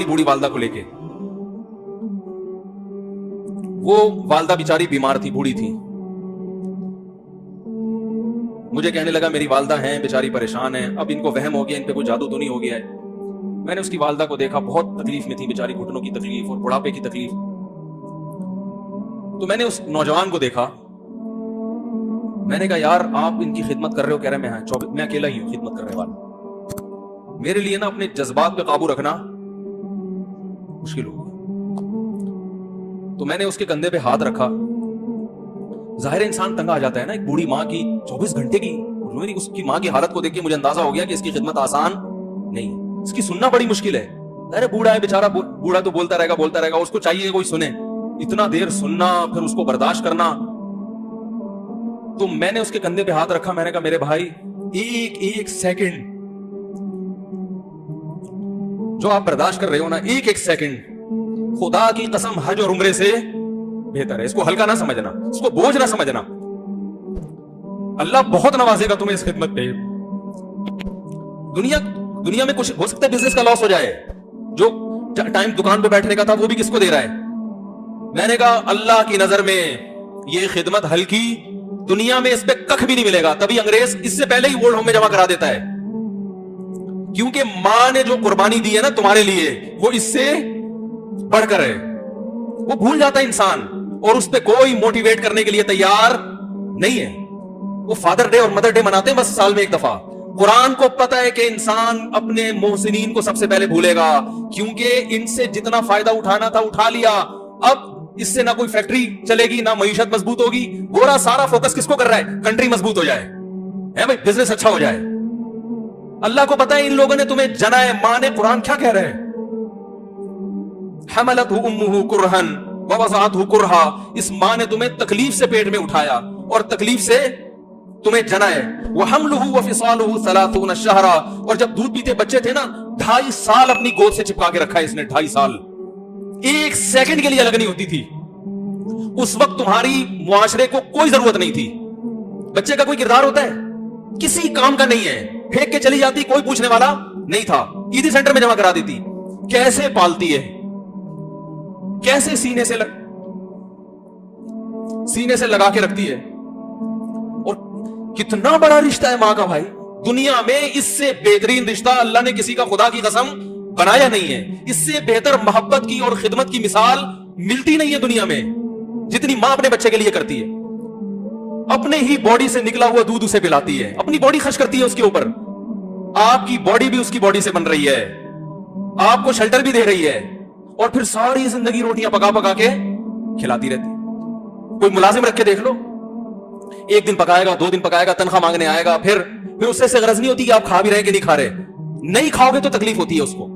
اپنی بوڑھی والدہ کو لے کے. وہ والدہ بیچاری بیمار تھی, بوڑھی تھی. مجھے کہنے لگا میری والدہ ہیں بیچاری پریشان ہیں, اب ان کو وہم ہو گیا, ان پہ کوئی جادو تو نہیں ہو گیا ہے. میں نے اس کی والدہ کو دیکھا, بہت تکلیف میں تھی بیچاری, گھٹنوں کی تکلیف اور بڑھاپے کی تکلیف. تو میں نے اس نوجوان کو دیکھا, میں نے کہا یار آپ ان کی خدمت کر رہے ہو؟ کہہ رہے میں اکیلا ہی ہوں خدمت کرنے والا. میرے لیے نا اپنے جذبات پہ قابو رکھنا مشکل ہو گیا. تو میں نے اس کے کندھے پہ ہاتھ رکھا. ظاہر انسان تنگ آ جاتا ہے نا, ایک بوڑھی ماں کی 24 گھنٹے کی, اس کی ماں کی حالت کو دیکھ کے مجھے اندازہ ہو گیا کہ اس کی خدمت آسان نہیں ہے, اس کی سننا بڑی مشکل ہے. ارے بوڑھا ہے بیچارہ, بوڑھا تو بولتا رہے گا, اس کو چاہیے کوئی سنے. اتنا دیر سننا, پھر اس کو برداشت کرنا. تو میں نے اس کے کندھے پہ ہاتھ رکھا, میں نے کہا میرے بھائی ایک سیکنڈ جو آپ برداشت کر رہے ہو نا, ایک سیکنڈ خدا کی قسم حج اور عمرے سے بہتر ہے. اس کو ہلکا نہ سمجھنا, اس کو بوجھ نہ سمجھنا. اللہ بہت نوازے گا تمہیں اس خدمت پہ. دنیا میں کچھ ہو سکتا ہے بزنس کا لاس ہو جائے, جو ٹائم دکان پہ بیٹھنے کا تھا وہ بھی کس کو دے رہا ہے. میں نے کہا اللہ کی نظر میں یہ خدمت ہلکی, دنیا میں اس پہ کخ بھی نہیں ملے گا. تبھی انگریز اس سے پہلے ہی اولڈ ہوم میں جمع کرا دیتا ہے, کیونکہ ماں نے جو قربانی دی ہے نا تمہارے لیے وہ اس سے بڑھ کر ہے. وہ بھول جاتا ہے انسان, اور اس پہ کوئی موٹیویٹ کرنے کے لیے تیار نہیں ہے. وہ فادر ڈے اور مدر ڈے مناتے ہیں بس سال میں ایک دفعہ. قرآن کو پتا ہے کہ انسان اپنے محسنین کو سب سے پہلے بھولے گا, کیونکہ ان سے جتنا فائدہ اٹھانا تھا اٹھا لیا. اب اس سے نہ کوئی فیکٹری چلے گی, نہ معیشت مضبوط ہوگی. گورا سارا فوکس کس کو کر رہا ہے؟ کنٹری مضبوط ہو جائے, بھائی بزنس اچھا ہو جائے. اللہ کو پتا ہے ان لوگوں نے تمہیں جنا ہے. ماں نے قرآن کیا کہہ رہے ہیں؟ حملتہ امہ کرہن ووضعتہ کرہا. اس ماں نے تمہیں تکلیف سے پیٹ میں اٹھایا اور تکلیف سے تمہیں جنا ہے. وحملہ وفصالہ 30 شہرا. اور جب دودھ پیتے بچے تھے نا 2.5 سال اپنی گود سے چپکا کے رکھا ہے اس نے. 2.5 سال, ایک سیکنڈ کے لیے الگ نہیں ہوتی تھی. اس وقت تمہاری معاشرے کو کوئی ضرورت نہیں تھی. بچے کا کوئی کردار ہوتا ہے؟ کسی کام کا نہیں ہے. پھینک کے چلی جاتی, کوئی پوچھنے والا نہیں تھا. عیدی سینٹر میں جمع کرا دیتی. کیسے پالتی ہے, کیسے سینے سے لگا کے رکھتی ہے. اور کتنا بڑا رشتہ ہے ماں کا بھائی. دنیا میں اس سے بہترین رشتہ اللہ نے کسی کا خدا کی قسم بنایا نہیں ہے. اس سے بہتر محبت کی اور خدمت کی مثال ملتی نہیں ہے دنیا میں, جتنی ماں اپنے بچے کے لیے کرتی ہے. اپنے ہی باڈی سے نکلا ہوا دودھ اسے پلاتی ہے, اپنی باڈی خرچ کرتی ہے اس کے اوپر. آپ کی باڈی بھی اس کی باڈی سے بن رہی ہے, آپ کو شیلٹر بھی دے رہی ہے, اور پھر ساری زندگی روٹیاں پکا کے کھلاتی رہتی. کوئی ملازم رکھ کے دیکھ لو, 1 دن پکائے گا, 2 دن پکائے گا, تنخواہ مانگنے آئے گا, پھر اس سے غرض نہیں ہوتی کہ آپ کھا بھی رہے کہ نہیں کھا رہے. نہیں کھاؤ گے تو تکلیف ہوتی ہے اس کو.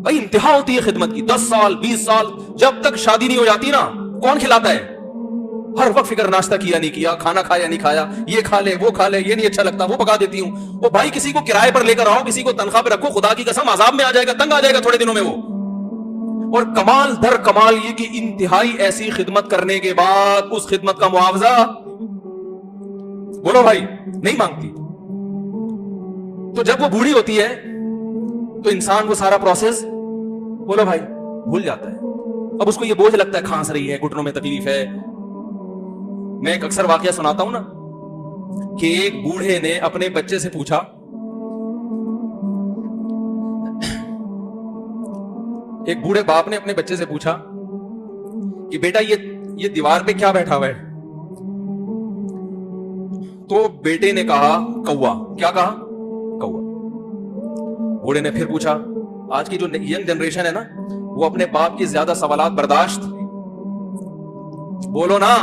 بھائی انتہا ہوتی ہے خدمت کی. 10 سال 20 سال جب تک شادی نہیں ہو جاتی نا, کون کھلاتا ہے؟ ہر وقت فکر ناشتہ کیا نہیں کیا, کھانا کھایا نہیں کھایا, یہ کھا لے وہ کھا لے, یہ نہیں اچھا لگتا وہ پکا دیتی ہوں. وہ بھائی کسی کو کرائے پر لے کر آؤ, کسی کو تنخواہ پہ رکھو, خدا کی قسم عذاب میں آ جائے گا, تنگ آ جائے گا تھوڑے دنوں میں وہ. اور کمال در کمال یہ کہ انتہائی ایسی خدمت کرنے کے بعد اس خدمت کا معاوضہ بولو بھائی نہیں مانگتی. تو جب وہ بوڑھی ہوتی ہے تو انسان وہ سارا پروسیس بولو بھائی بھول جاتا ہے. اب اس کو یہ بوجھ لگتا ہے, کھانس رہی ہے, گھٹنوں میں تکلیف ہے. میں ایک اکثر واقعہ سناتا ہوں نا, کہ ایک بوڑھے نے اپنے بچے سے پوچھا, ایک بوڑھے باپ نے اپنے بچے سے پوچھا کہ بیٹا یہ دیوار پہ کیا بیٹھا ہوا ہے؟ تو بیٹے نے کہا کوا. کیا کہا؟ کوا. بوڑھے نے پھر پوچھا, آج کی جو ینگ جنریشن ہے نا وہ اپنے باپ کی زیادہ سوالات برداشت بولو نا,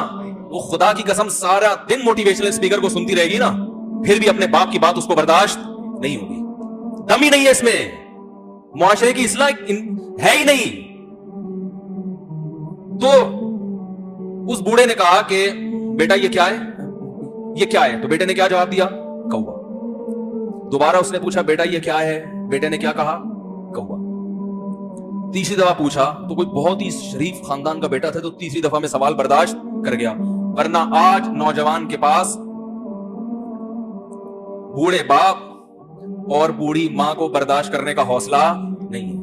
وہ خدا کی قسم سارا دن موٹیویشنل اسپیکر کو سنتی رہے گی نا, پھر بھی اپنے باپ کی بات اس کو برداشت نہیں ہوگی. دم ہی نہیں ہے اس میں, معاشرے کی اصلاح ہے ہی نہیں. تو اس بوڑھے نے کہا کہ بیٹا یہ کیا ہے, یہ کیا ہے؟ تو بیٹے نے کیا جواب دیا؟ کوا. دوبارہ اس نے پوچھا بیٹا یہ کیا ہے؟ بیٹے نے کیا کہا؟ کوا. تیسری دفعہ پوچھا تو کوئی بہت ہی شریف خاندان کا بیٹا تھا, تو تیسری دفعہ میں سوال برداشت کر گیا. ورنہ آج نوجوان کے پاس بوڑھے باپ اور بوڑھی ماں کو برداشت کرنے کا حوصلہ نہیں ہے.